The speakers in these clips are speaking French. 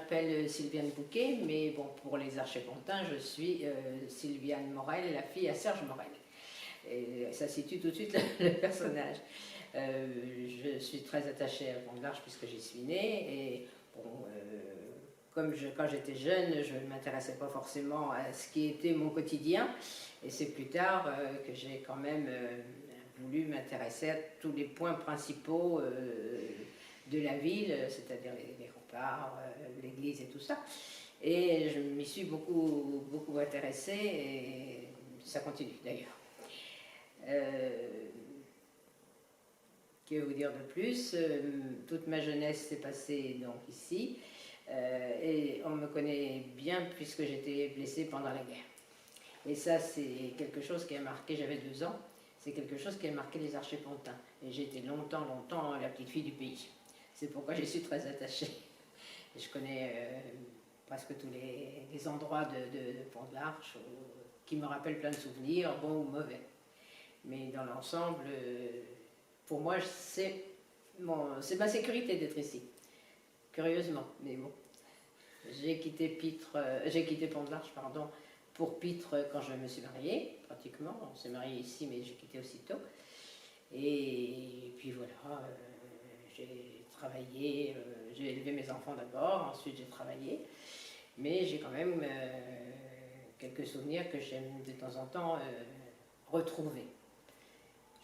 m'appelle Sylviane Bouquet, mais bon, pour les Archépontins, je suis Sylviane Morel, la fille à Serge Morel. Et ça situe tout de suite le personnage. Je suis très attachée à Pont-de-l'Arche puisque j'y suis née. Et bon, quand j'étais jeune, je ne m'intéressais pas forcément à ce qui était mon quotidien. Et c'est plus tard que j'ai quand même voulu m'intéresser à tous les points principaux de la ville, c'est-à-dire les remparts, l'église et tout ça. Et je m'y suis beaucoup intéressée et ça continue d'ailleurs. Que vous dire de plus? Toute ma jeunesse s'est passée donc ici et on me connaît bien puisque j'étais blessée pendant la guerre. Et ça, c'est quelque chose qui a marqué, j'avais 2 ans, c'est quelque chose qui a marqué les Archépontins. Et j'ai été longtemps la petite fille du pays. C'est pourquoi j'y suis très attachée. Et je connais presque tous les endroits de Pont-de-l'Arche qui me rappellent plein de souvenirs, bons ou mauvais. Mais dans l'ensemble, pour moi, c'est ma sécurité d'être ici. Curieusement, mais bon. J'ai quitté Pont-de-l'Arche, pardon, pour Pitre quand je me suis mariée, pratiquement. On s'est mariés ici, mais j'ai quitté aussitôt. Et puis voilà, j'ai travaillé, j'ai élevé mes enfants d'abord, ensuite j'ai travaillé. Mais j'ai quand même quelques souvenirs que j'aime de temps en temps retrouver.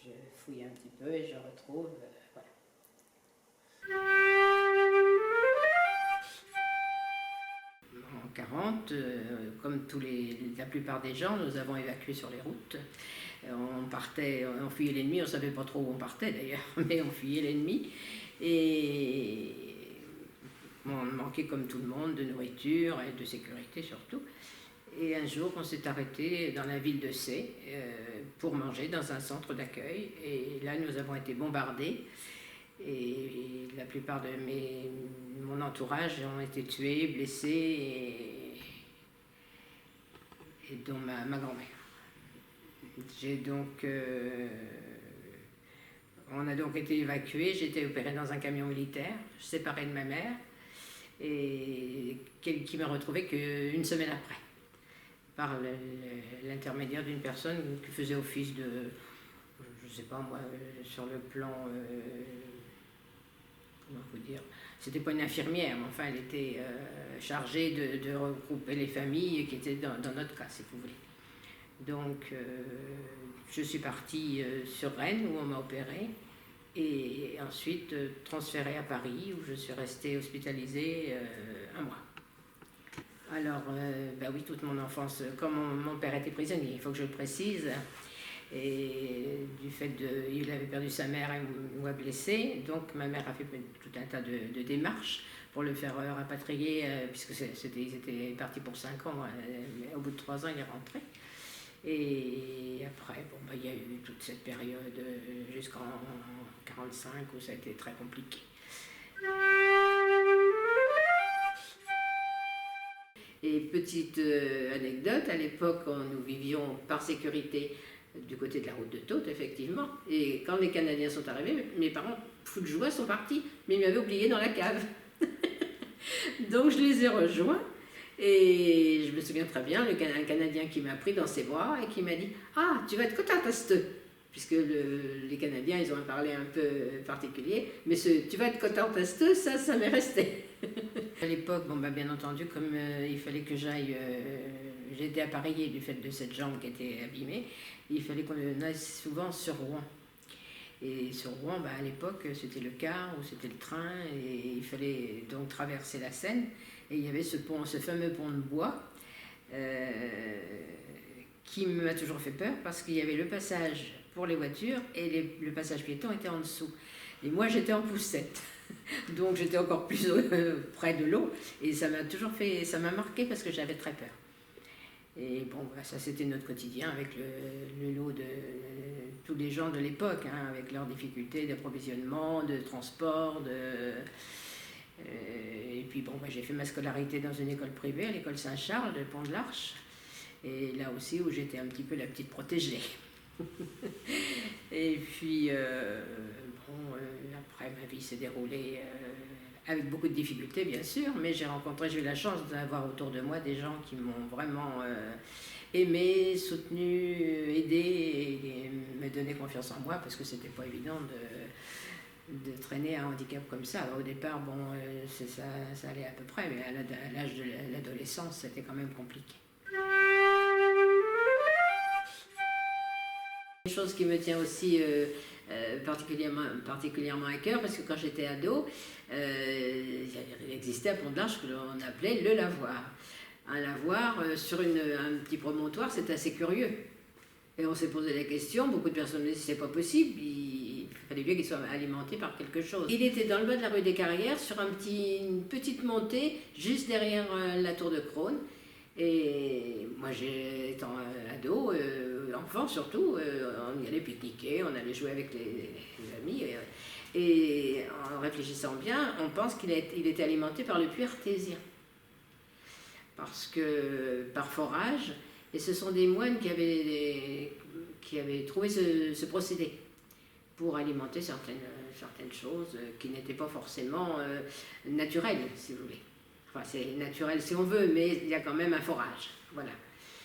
Je fouille un petit peu et je retrouve, voilà. En 40, comme la plupart des gens, nous avons évacué sur les routes. On fuyait l'ennemi, on ne savait pas trop où on partait d'ailleurs, mais on fuyait l'ennemi. Et on manquait comme tout le monde de nourriture et de sécurité surtout. Et un jour, on s'est arrêté dans la ville de Sées pour manger dans un centre d'accueil. Et là, nous avons été bombardés. Et la plupart de mon entourage ont été tués, blessés, et dont ma grand-mère. On a donc été évacués. J'ai été opérée dans un camion militaire, séparée de ma mère, et qui m'a retrouvée qu'une semaine après, par l'intermédiaire d'une personne qui faisait office de, je ne sais pas moi, sur le plan, comment vous dire, c'était pas une infirmière, mais enfin elle était chargée de regrouper les familles qui étaient dans notre cas, si vous voulez. Donc je suis partie sur Rennes où on m'a opérée et ensuite transférée à Paris où je suis restée hospitalisée 1 mois. Alors, oui, toute mon enfance, comme mon père était prisonnier, il faut que je le précise, et du fait il avait perdu sa mère et m'a blessée, donc ma mère a fait tout un tas de démarches pour le faire rapatrier, puisque ils étaient partis pour 5 ans, mais au bout de 3 ans, il est rentré. Et après, il y a eu toute cette période jusqu'en 45 où ça a été très compliqué. Et petite anecdote, à l'époque, nous vivions par sécurité du côté de la route de Taute, effectivement. Et quand les Canadiens sont arrivés, mes parents, fous de joie, sont partis. Mais ils m'avaient oublié dans la cave. Donc je les ai rejoints. Et je me souviens très bien, un Canadien qui m'a pris dans ses bras et qui m'a dit « Ah, tu vas être contente à cette... » Puisque les Canadiens, ils ont un parler un peu particulier. Mais tu vas être contente à cette, ça m'est resté. À l'époque, bien entendu, comme il fallait que j'aille... J'étais appareillée du fait de cette jambe qui était abîmée. Il fallait qu'on aille souvent sur Rouen. Et sur Rouen, à l'époque, c'était le car ou c'était le train. Et il fallait donc traverser la Seine. Et il y avait ce fameux pont de bois qui m'a toujours fait peur parce qu'il y avait le passage pour les voitures et le passage piéton était en dessous. Et moi, j'étais en poussette. Donc, j'étais encore plus près de l'eau. Et ça m'a marqué parce que j'avais très peur. Et ça c'était notre quotidien avec le lot de tous les gens de l'époque, avec leurs difficultés d'approvisionnement, de transport, et puis j'ai fait ma scolarité dans une école privée, à l'école Saint-Charles de Pont-de-l'Arche, et là aussi où j'étais un petit peu la petite protégée. Et puis après ma vie s'est déroulée avec beaucoup de difficultés bien sûr, mais j'ai eu la chance d'avoir autour de moi des gens qui m'ont vraiment aimé, soutenu, aidé et me donné confiance en moi parce que c'était pas évident de traîner un handicap comme ça. Alors, au départ, bon, ça allait à peu près, mais à l'âge de l'adolescence, c'était quand même compliqué. Une chose qui me tient aussi particulièrement à cœur, parce que quand j'étais ado, il existait à Pont-de-l'Arche ce que l'on appelait le lavoir. Un lavoir sur un petit promontoire, c'est assez curieux. Et on s'est posé la question, beaucoup de personnes me disaient c'est pas possible, il fallait bien qu'il soit alimenté par quelque chose. Il était dans le bas de la rue des Carrières, sur une petite montée, juste derrière la tour de Crosne. Et moi, étant ado, enfant surtout, on y allait pique-niquer, on allait jouer avec les amis. Et en réfléchissant bien, on pense qu'il était alimenté par le puits artésien. Parce que par forage, et ce sont des moines qui avaient trouvé ce procédé pour alimenter certaines choses qui n'étaient pas forcément naturelles, si vous voulez. Enfin, c'est naturel si on veut, mais il y a quand même un forage. Voilà.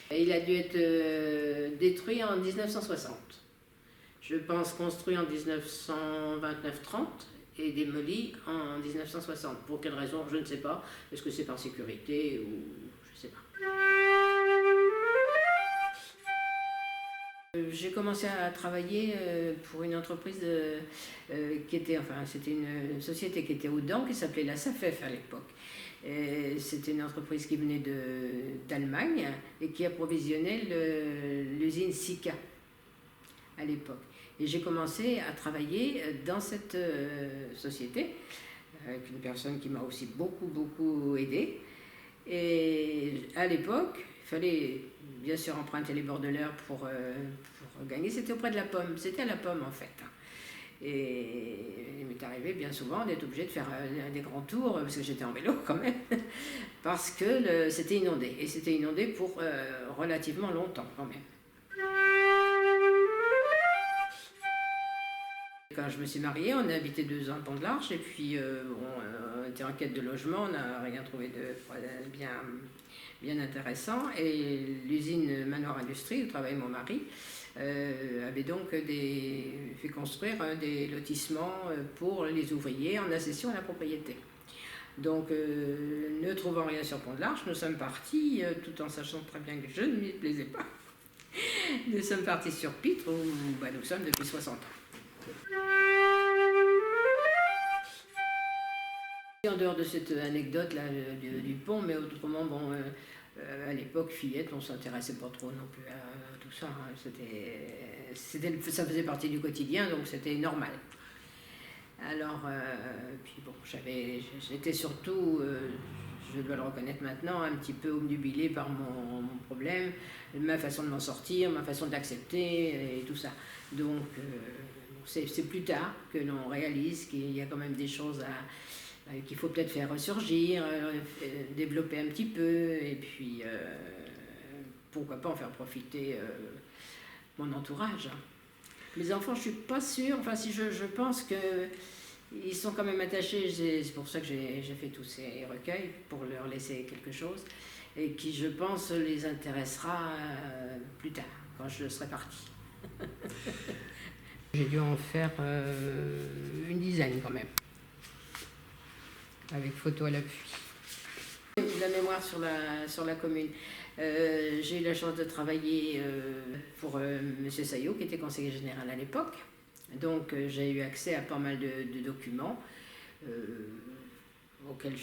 Et il a dû être détruit en 1960. Je pense construit en 1929-30 et démoli en 1960. Pour quelle raison, je ne sais pas. Est-ce que c'est par sécurité ou je ne sais pas. J'ai commencé à travailler pour une entreprise c'était une société qui était aux Dents, qui s'appelait la SAFEF à l'époque. C'était une entreprise qui venait d'Allemagne et qui approvisionnait l'usine Sika à l'époque. Et j'ai commencé à travailler dans cette société avec une personne qui m'a aussi beaucoup aidé. Et à l'époque, il fallait bien sûr emprunter les bords de l'Eure pour gagner. C'était auprès de la Pomme, c'était à la Pomme en fait. Et il m'est arrivé bien souvent d'être obligé de faire des grands tours, parce que j'étais en vélo quand même, parce que c'était inondé. Et c'était inondé pour relativement longtemps quand même. Quand je me suis mariée, on a habité 2 ans à Pont-de-l'Arche, et puis on était en quête de logement, on n'a rien trouvé de bien intéressant. Et l'usine Manoir Industrie, où travaillait mon mari, avait donc fait construire des lotissements pour les ouvriers en accession à la propriété. Donc, ne trouvant rien sur Pont-de-l'Arche, nous sommes partis, tout en sachant très bien que je ne m'y plaisais pas. Nous sommes partis sur Pitre, où nous sommes depuis 60 ans. En dehors de cette anecdote là du pont, mais autrement, bon, à l'époque, fillette, on ne s'intéressait pas trop non plus à tout ça. Ça faisait partie du quotidien, donc c'était normal. Alors, puis bon, j'étais surtout, je dois le reconnaître maintenant, un petit peu obnubilée par mon problème, ma façon de m'en sortir, ma façon d'accepter et tout ça. Donc, c'est plus tard que l'on réalise qu'il y a quand même des choses qu'il faut peut-être faire ressurgir, développer un petit peu, et puis pourquoi pas en faire profiter mon entourage. Mes enfants, je suis pas sûre, enfin si je pense qu'ils sont quand même attachés, c'est pour ça que j'ai fait tous ces recueils, pour leur laisser quelque chose, et qui je pense les intéressera plus tard, quand je serai partie. J'ai dû en faire une dizaine quand même, avec photo à l'appui. La mémoire sur la commune. J'ai eu la chance de travailler pour M. Saillot, qui était conseiller général à l'époque. Donc j'ai eu accès à pas mal de documents auxquels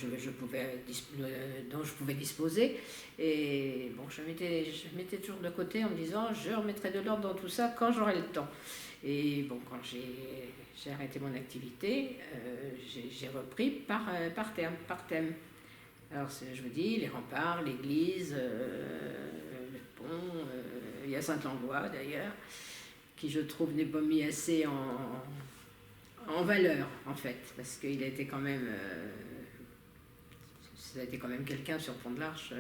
dont je pouvais disposer. Et bon, je mettais toujours de côté en me disant je remettrai de l'ordre dans tout ça quand j'aurai le temps. Et bon, quand j'ai arrêté mon activité, j'ai repris par thème. Alors, je vous dis, les remparts, l'église, le pont, il y a Saint-Langlois d'ailleurs, qui je trouve n'est pas mis assez en valeur en fait, parce qu'il a été quand même, ça a été quand même quelqu'un sur Pont-de-l'Arche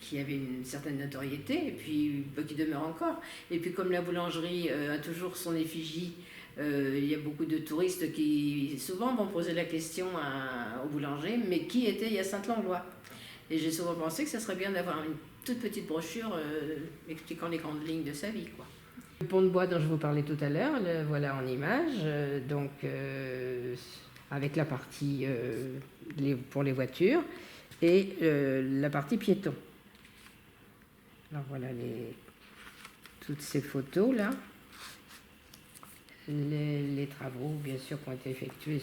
qui avait une certaine notoriété, et puis qui demeure encore. Et puis comme la boulangerie a toujours son effigie Il y a beaucoup de touristes qui souvent vont poser la question au boulanger, mais qui était Hyacinthe Langlois? Et j'ai souvent pensé que ça serait bien d'avoir une toute petite brochure expliquant les grandes lignes de sa vie, quoi. Le pont de bois dont je vous parlais tout à l'heure, le voilà en image, avec la partie pour les voitures et la partie piéton. Alors voilà toutes ces photos là. Les travaux, bien sûr, qui ont été effectués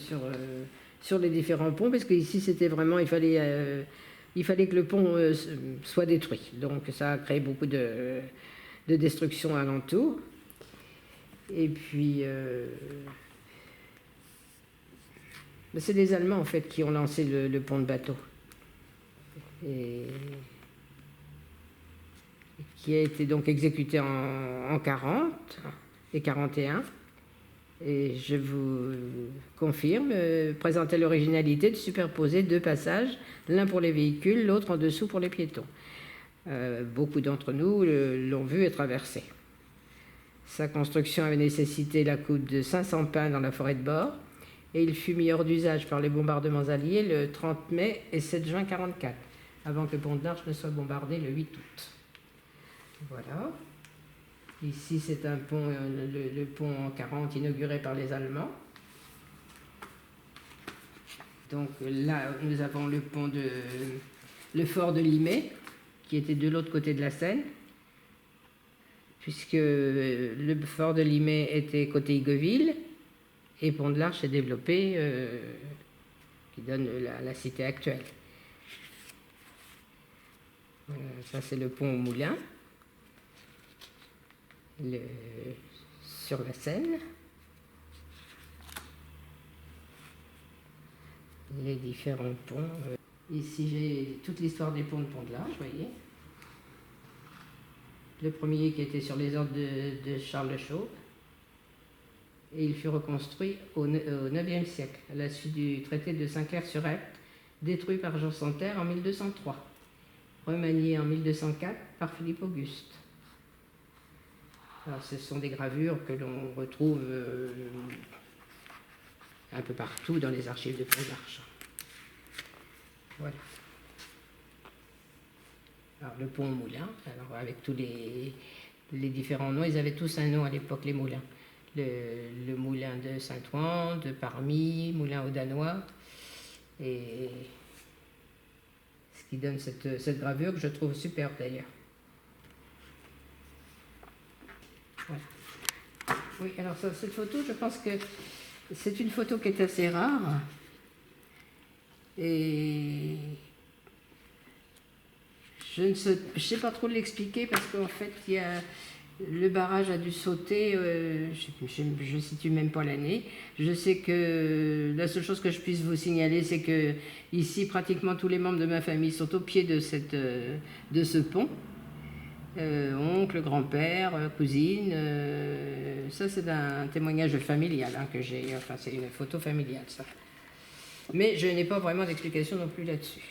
sur les différents ponts, parce qu'ici, c'était vraiment, il fallait que le pont soit détruit. Donc, ça a créé beaucoup de destruction alentour. Et puis, c'est les Allemands, en fait, qui ont lancé le pont de bateau. Et qui a été donc exécuté en 40 et 41. Et je vous confirme, présentait l'originalité de superposer 2 passages, l'un pour les véhicules, l'autre en dessous pour les piétons. Beaucoup d'entre nous l'ont vu et traversé. Sa construction avait nécessité la coupe de 500 pins dans la forêt de bord, et il fut mis hors d'usage par les bombardements alliés le 30 mai et 7 juin 1944, avant que le pont de l'Arche ne soit bombardé le 8 août. Voilà. Ici, c'est un pont, le pont en 40 inauguré par les Allemands. Donc là, nous avons le fort de Limay, qui était de l'autre côté de la Seine, puisque le fort de Limay était côté Higueville, et Pont de l'Arche est développé, qui donne la cité actuelle. Ça, c'est le pont au Moulin. Sur la Seine, les différents ponts. Ici, j'ai toute l'histoire des ponts de Pont de l'Arche, vous voyez. Le premier qui était sur les ordres de Charles Le Chauve, et il fut reconstruit au IXe siècle, à la suite du traité de Saint-Clair-sur-Epte, détruit par Jean Santerre en 1203, remanié en 1204 par Philippe Auguste. Alors, ce sont des gravures que l'on retrouve un peu partout dans les archives de Pont de l'Arche. Voilà. Alors, le pont au Moulin, alors avec tous les différents noms, ils avaient tous un nom à l'époque, les moulins. Le moulin de Saint-Ouen, de Parmy, moulin aux Danois, et ce qui donne cette gravure que je trouve superbe d'ailleurs. Voilà. Oui, alors cette photo, je pense que c'est une photo qui est assez rare. Et je ne sais pas trop l'expliquer parce qu'en fait, le barrage a dû sauter, je ne situe même pas l'année. Je sais que la seule chose que je puisse vous signaler, c'est que ici, pratiquement tous les membres de ma famille sont au pied de ce pont. Oncle, grand-père, cousine, ça c'est un témoignage familial que j'ai, enfin c'est une photo familiale ça. Mais je n'ai pas vraiment d'explication non plus là-dessus.